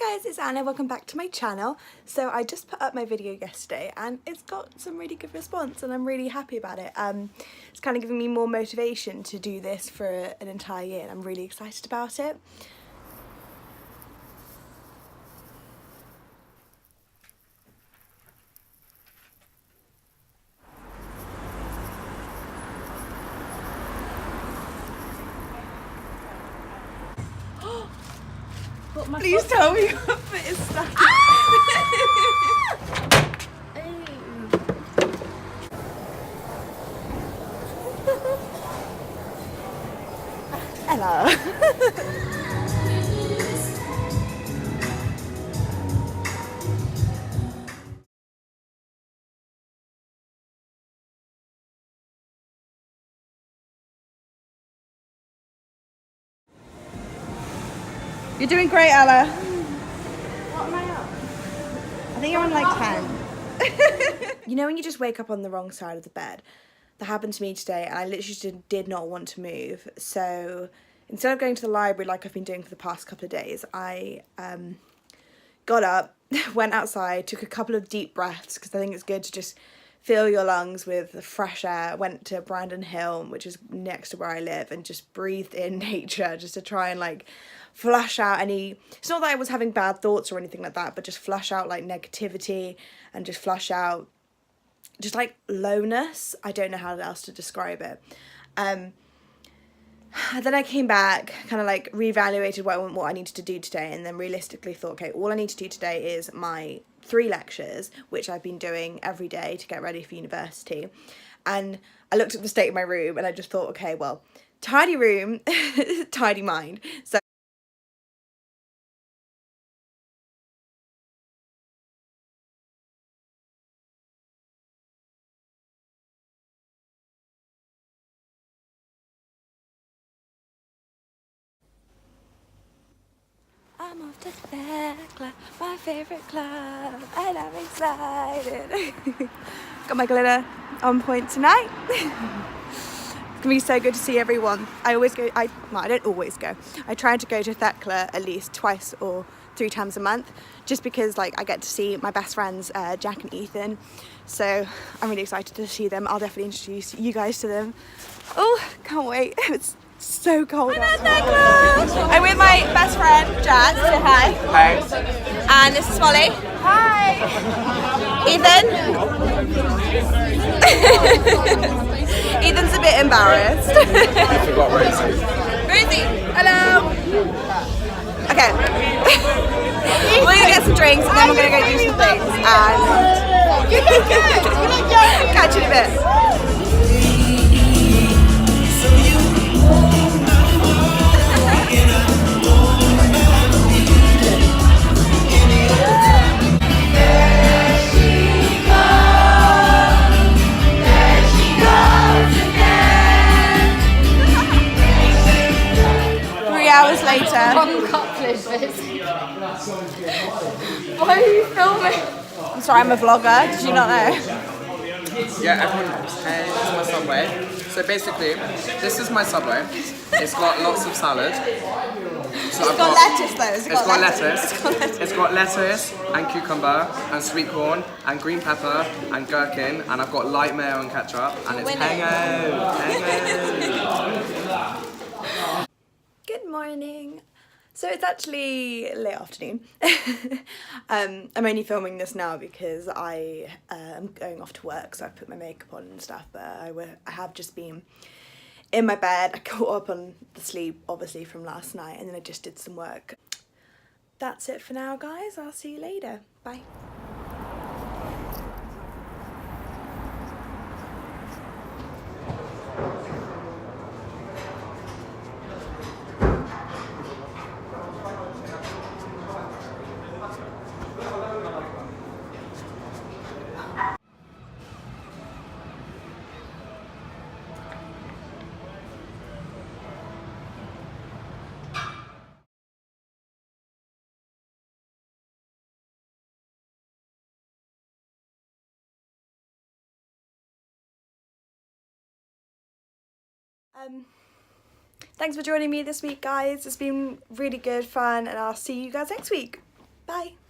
Hi guys, it's Anna, welcome back to my channel. So I just put up my video yesterday and it's got some really good response and I'm really happy about it. It's kind of giving me more motivation to do this for an entire year and I'm really excited about it. Please tell me your foot is stuck. Hello. You're doing great, Ella. What am I on? I think you're on like 10. You know when you just wake up on the wrong side of the bed? That happened to me today and I literally just did not want to move. So instead of going to the library like I've been doing for the past couple of days, I got up, went outside, took a couple of deep breaths because I think it's good to just fill your lungs with fresh air. Went to Brandon Hill, which is next to where I live, and just breathed in nature just to try and like flush out any, it's not that I was having bad thoughts or anything like that, but just flush out like negativity and just flush out just like lowness. I don't know how else to describe it. Then I came back, kind of like reevaluated what I needed to do today, and then realistically thought, okay, all I need to do today is my 3 lectures, which I've been doing every day to get ready for university. And I looked at the state of my room and I just thought, okay, well, tidy room, tidy mind. So I'm off to Thekla, my favourite club, and I'm excited. Got my glitter on point tonight. It's gonna be so good to see everyone. I don't always go. I try to go to Thekla at least 2 or 3 times a month, just because like I get to see my best friends, Jack and Ethan. So I'm really excited to see them. I'll definitely introduce you guys to them. Oh, can't wait. It's so cold out. I'm with my best friend, Jack. Say hi. Hi. And this is Molly. Hi. Ethan. Ethan's a bit embarrassed. I forgot Rosie. Rosie, hello. Okay. We're gonna get some drinks and then we're gonna go do some things. And catch you in a bit. 3 hours later. Why are you filming? I'm sorry, I'm a vlogger. Did you not know? Yeah, everyone knows. Hey, this is my Subway. So basically, this is my Subway. It's got lots of salad. So It's got lettuce though. It's got lettuce. It's got lettuce and cucumber and sweet corn and green pepper and gherkin, and I've got light mayo and ketchup, and it's pango. Good morning. So it's actually late afternoon. I'm only filming this now because I am going off to work, so I've put my makeup on and stuff, but I have just been in my bed. I caught up on the sleep, obviously, from last night, and then I just did some work. That's it for now, guys. I'll see you later. Bye. Thanks for joining me this week, guys. It's been really good fun, and I'll see you guys next week. Bye.